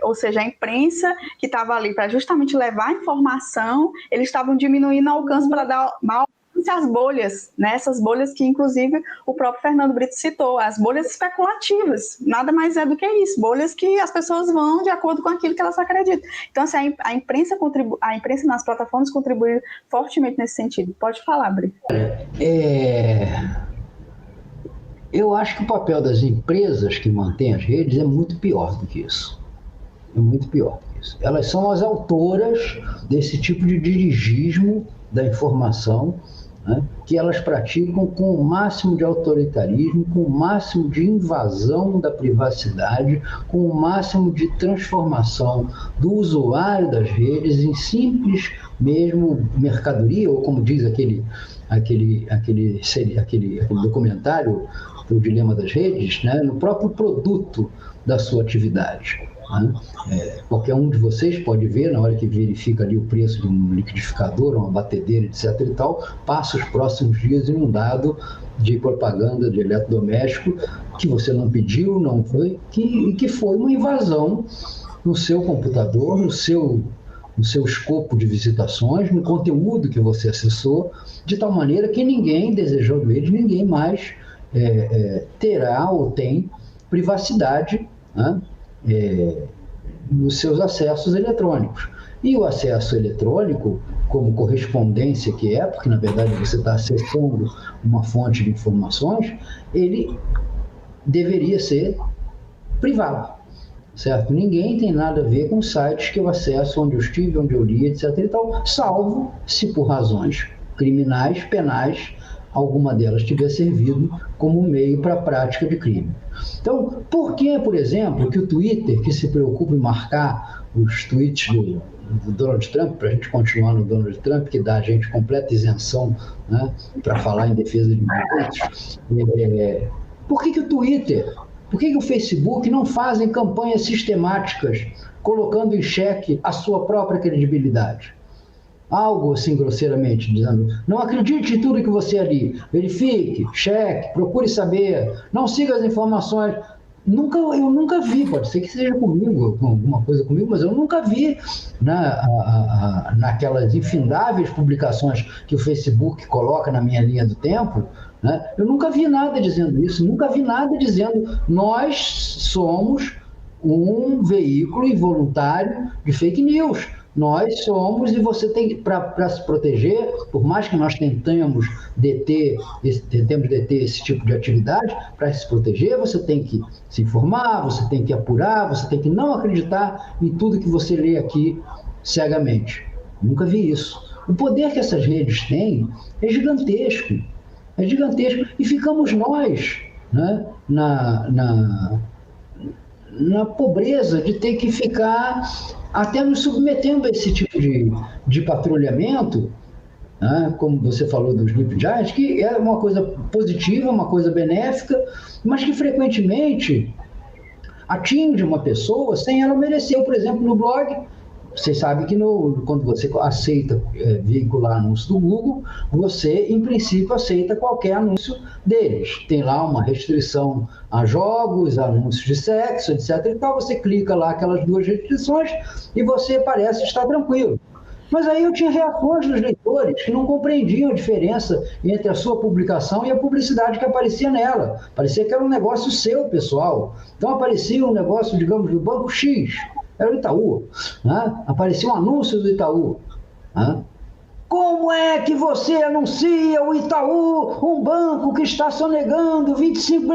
ou seja, a imprensa que estava ali para justamente levar a informação, eles estavam diminuindo o alcance para dar mal as bolhas, né? Essas bolhas que, inclusive, o próprio Fernando Brito citou, as bolhas especulativas, nada mais é do que isso, bolhas que as pessoas vão de acordo com aquilo que elas acreditam. Então, assim, a imprensa nas plataformas contribui fortemente nesse sentido. Pode falar, Brito. Eu acho que o papel das empresas que mantêm as redes é muito pior do que isso. É muito pior do que isso. Elas são as autoras desse tipo de dirigismo da informação, né, que elas praticam com o máximo de autoritarismo, com o máximo de invasão da privacidade, com o máximo de transformação do usuário das redes em simples mesmo mercadoria, ou como diz aquele aquele documentário, O Dilema das Redes, né, no próprio produto da sua atividade. Né? Qualquer um de vocês pode ver, na hora que verifica ali o preço de um liquidificador, uma batedeira, etc. e tal, passa os próximos dias inundado de propaganda de eletrodoméstico que você não pediu, não foi, que foi uma invasão no seu computador, no seu escopo de visitações, no conteúdo que você acessou, de tal maneira que ninguém, desejando ele, ninguém mais terá ou tem privacidade, né, nos seus acessos eletrônicos. E o acesso eletrônico, como correspondência que é, porque na verdade você está acessando uma fonte de informações, ele deveria ser privado, certo? Ninguém tem nada a ver com sites que eu acesso, onde eu estive, onde eu li, etc. e tal, salvo se por razões criminais, penais, alguma delas tiver servido como meio para a prática de crime. Então, por que, por exemplo, que o Twitter, que se preocupa em marcar os tweets do Donald Trump, para a gente continuar no Donald Trump, que dá a gente completa isenção, né, para falar em defesa de direitos, por que o Twitter, por que o Facebook não fazem campanhas sistemáticas colocando em xeque a sua própria credibilidade? Algo assim grosseiramente, dizendo, não acredite em tudo que você ali, verifique, cheque, procure saber, não siga as informações. Eu nunca vi, pode ser que seja comigo, alguma coisa comigo, mas eu nunca vi naquelas infindáveis publicações que o Facebook coloca na minha linha do tempo, né? Eu nunca vi nada dizendo isso, nunca vi nada dizendo nós somos um veículo involuntário de fake news. Nós somos, e você tem, para se proteger, por mais que nós tentemos deter esse tipo de atividade, para se proteger, você tem que se informar, você tem que apurar, você tem que não acreditar em tudo que você lê aqui cegamente. Nunca vi isso. O poder que essas redes têm é gigantesco. É gigantesco. E ficamos nós, né, na pobreza de ter que ficar até nos submetendo a esse tipo de patrulhamento, né, como você falou do Sleep Giant, que é uma coisa positiva, uma coisa benéfica, mas que frequentemente atinge uma pessoa sem ela merecer. Por exemplo, no blog, vocês sabem que quando você aceita vincular anúncio do Google, você, em princípio, aceita qualquer anúncio deles. Tem lá uma restrição a jogos, anúncios de sexo, etc. e tal. Você clica lá aquelas duas restrições e você parece estar tranquilo. Mas aí eu tinha reações dos leitores que não compreendiam a diferença entre a sua publicação e a publicidade que aparecia nela. Parecia que era um negócio seu, pessoal. Então aparecia um negócio, digamos, do Banco X, era o Itaú, né? Aparecia um anúncio do Itaú, né? Como é que você anuncia o Itaú, um banco que está sonegando 25...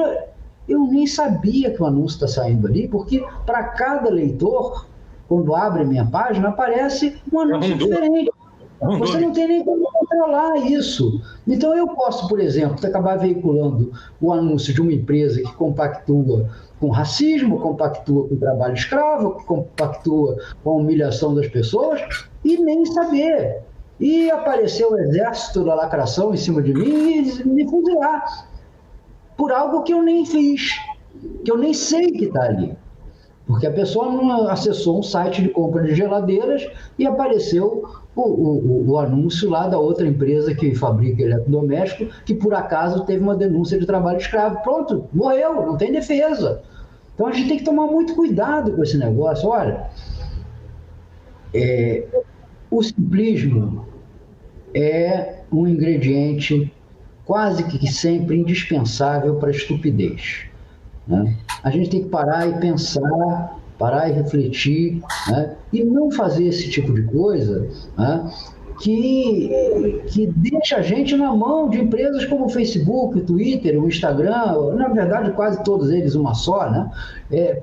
Eu nem sabia que o anúncio está saindo ali, porque para cada leitor, quando abre a minha página, aparece um anúncio diferente. Você não tem nem como controlar isso. Então eu posso, por exemplo, acabar veiculando o anúncio de uma empresa que compactua com racismo, compactua com trabalho escravo, compactua com a humilhação das pessoas, e nem saber. E aparecer o exército da lacração em cima de mim e me fuzilar por algo que eu nem fiz, que eu nem sei que está ali. Porque a pessoa não acessou um site de compra de geladeiras e apareceu o anúncio lá da outra empresa que fabrica eletrodoméstico, que por acaso teve uma denúncia de trabalho escravo. Pronto, morreu, não tem defesa. Então a gente tem que tomar muito cuidado com esse negócio. Olha, o simplismo é um ingrediente quase que sempre indispensável para a estupidez, né? A gente tem que parar e pensar, parar e refletir, né? E não fazer esse tipo de coisa, né, que deixa a gente na mão de empresas como o Facebook, o Twitter, o Instagram, na verdade quase todos eles uma só, né?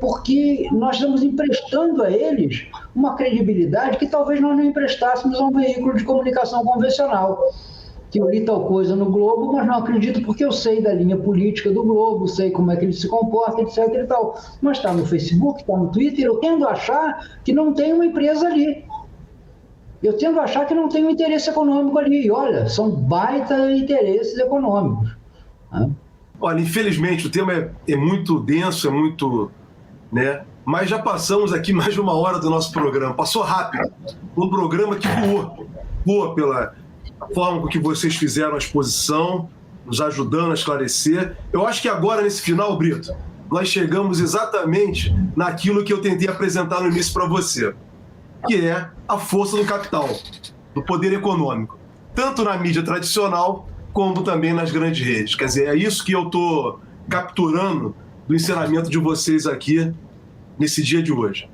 Porque nós estamos emprestando a eles uma credibilidade que talvez nós não emprestássemos a um veículo de comunicação convencional. Que eu li tal coisa no Globo, mas não acredito porque eu sei da linha política do Globo, sei como é que ele se comporta, etc. e tal. Mas está no Facebook, está no Twitter, eu tendo a achar que não tem uma empresa ali. Eu tendo a achar que não tem um interesse econômico ali. E olha, são baita interesses econômicos. Né? Olha, infelizmente o tema é muito denso, é muito, né? Mas já passamos aqui mais de 1 hora do nosso programa. Passou rápido. Um programa que voou pela forma com que vocês fizeram a exposição, nos ajudando a esclarecer. Eu acho que agora, nesse final, Brito, nós chegamos exatamente naquilo que eu tentei apresentar no início para você, que é a força do capital, do poder econômico, tanto na mídia tradicional como também nas grandes redes. Quer dizer, é isso que eu estou capturando do ensinamento de vocês aqui nesse dia de hoje.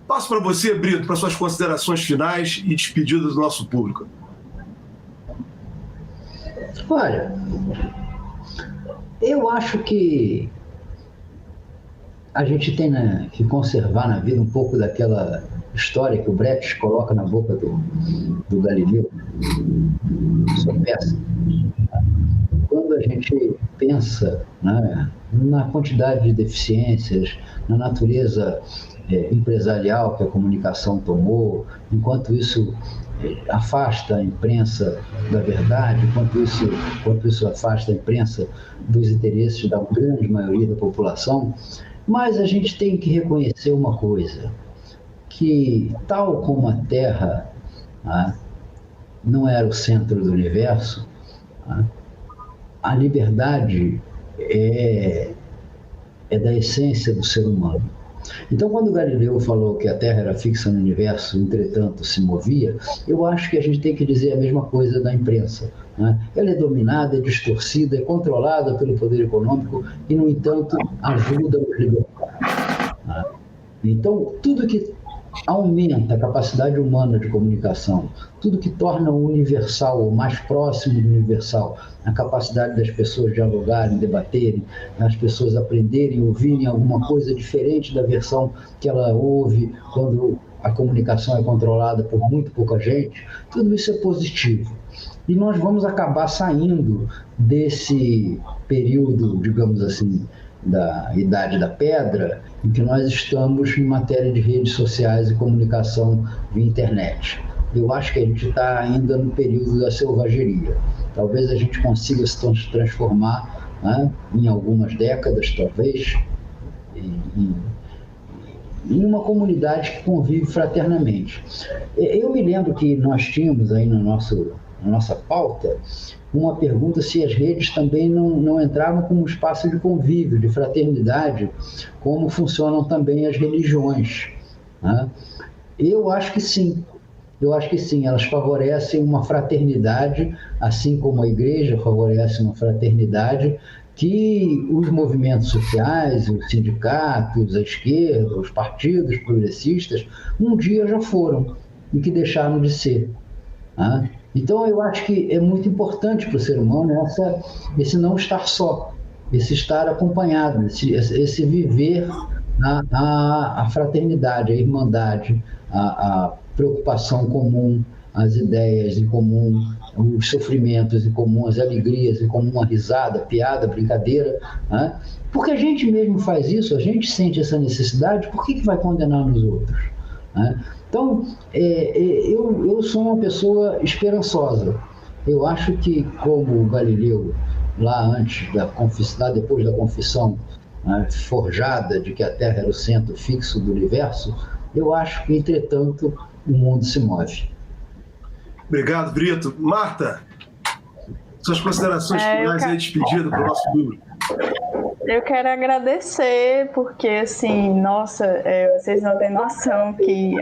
Passo para você, Brito, para suas considerações finais e despedida do nosso público. Olha, eu acho que a gente tem que conservar na vida um pouco daquela história que o Brecht coloca na boca do Galileu, sua peça. Quando a gente pensa, né, na quantidade de deficiências, na natureza empresarial que a comunicação tomou, enquanto isso afasta a imprensa da verdade, enquanto isso afasta a imprensa dos interesses da grande maioria da população, mas a gente tem que reconhecer uma coisa, que tal como a Terra, né, não era o centro do universo, né, a liberdade é da essência do ser humano. Então, quando Galileu falou que a Terra era fixa no universo, entretanto se movia, eu acho que a gente tem que dizer a mesma coisa da imprensa. Né? Ela é dominada, é distorcida, é controlada pelo poder econômico e, no entanto, ajuda a libertar. Né? Então, tudo que aumenta a capacidade humana de comunicação, tudo que torna o universal, ou mais próximo do universal, a capacidade das pessoas dialogarem, debaterem, as pessoas aprenderem, ouvirem alguma coisa diferente da versão que ela ouve quando a comunicação é controlada por muito pouca gente, tudo isso é positivo. E nós vamos acabar saindo desse período, digamos assim, da Idade da Pedra, em que nós estamos em matéria de redes sociais e comunicação via internet. Eu acho que a gente está ainda no período da selvageria. Talvez a gente consiga se transformar, né, em algumas décadas, talvez, em uma comunidade que convive fraternamente. Eu me lembro que nós tínhamos aí na nossa pauta uma pergunta se as redes também não entravam como um espaço de convívio, de fraternidade, como funcionam também as religiões. Né? Eu acho que sim. Elas favorecem uma fraternidade, assim como a igreja favorece uma fraternidade, que os movimentos sociais, os sindicatos, a esquerda, os partidos progressistas, um dia já foram e que deixaram de ser. Né? Então, eu acho que é muito importante para o ser humano esse não estar só, esse estar acompanhado, esse viver a fraternidade, a irmandade, a preocupação comum, as ideias em comum, os sofrimentos em comum, as alegrias em comum, a risada, a piada, a brincadeira. Né? Porque a gente mesmo faz isso, a gente sente essa necessidade, por que vai condenar nos outros? Né? Então, eu sou uma pessoa esperançosa. Eu acho que, como o Galileu, lá depois da confissão forjada de que a Terra era o centro fixo do universo, eu acho que, entretanto, o mundo se move. Obrigado, Brito. Marta, suas considerações finais e despedida para o nosso público. Eu quero agradecer, porque, assim, nossa, vocês não têm noção que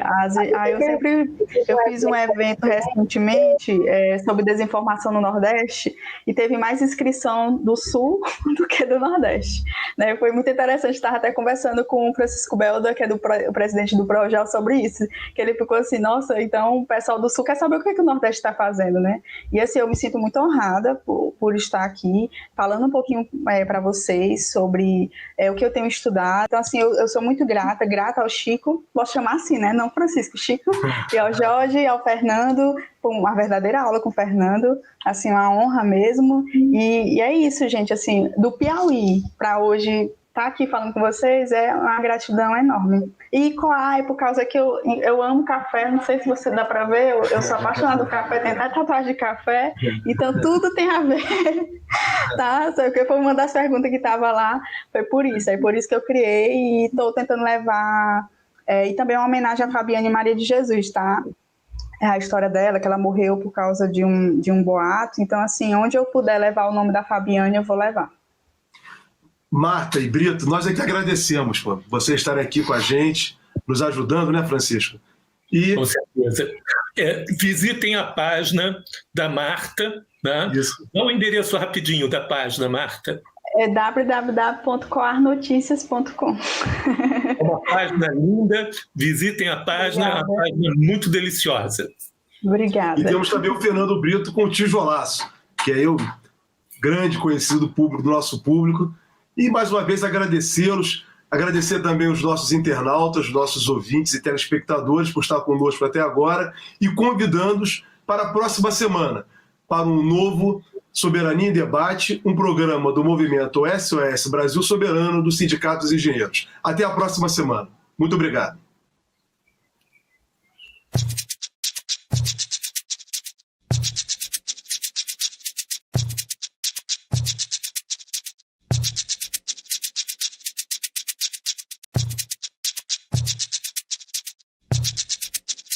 eu fiz um evento recentemente sobre desinformação no Nordeste e teve mais inscrição do Sul do que do Nordeste. Né? Foi muito interessante, estava até conversando com o Francisco Belda, que é o presidente do Projal, sobre isso, que ele ficou assim, nossa, então o pessoal do Sul quer saber o que o Nordeste está fazendo, né? E assim, eu me sinto muito honrada por estar aqui, falando um pouquinho para vocês sobre o que eu tenho estudado. Então, assim, eu sou muito grata ao Chico, posso chamar assim, né? Não Francisco, Chico, e ao Jorge, e ao Fernando, por uma verdadeira aula com o Fernando, assim, uma honra mesmo. E é isso, gente, assim, do Piauí para hoje estar aqui falando com vocês é uma gratidão enorme. E Coai, por causa que eu amo café, não sei se você dá para ver, eu sou apaixonada por café, tenho até tatuagem de café, então tudo tem a ver, tá? Porque foi uma das perguntas que estava lá, foi por isso, é por isso que eu criei e estou tentando levar, e também uma homenagem a Fabiane Maria de Jesus, tá? É a história dela, que ela morreu por causa de um boato, então assim, onde eu puder levar o nome da Fabiane, eu vou levar. Marta e Brito, nós é que agradecemos por você estar aqui com a gente, nos ajudando, né, Francisco? E... Com certeza. Visitem a página da Marta, né? Isso. Dá o endereço rapidinho da página, Marta. É www.coarnoticias.com. É uma página linda, visitem a página, é uma página muito deliciosa. Obrigada. E temos também o Fernando Brito com o Tijolaço, que é o grande conhecido público do nosso público. E, mais uma vez, agradecê-los, agradecer também os nossos internautas, nossos ouvintes e telespectadores por estar conosco até agora e convidando-os para a próxima semana, para um novo Soberania em Debate, um programa do movimento SOS Brasil Soberano dos Sindicatos Engenheiros. Até a próxima semana. Muito obrigado.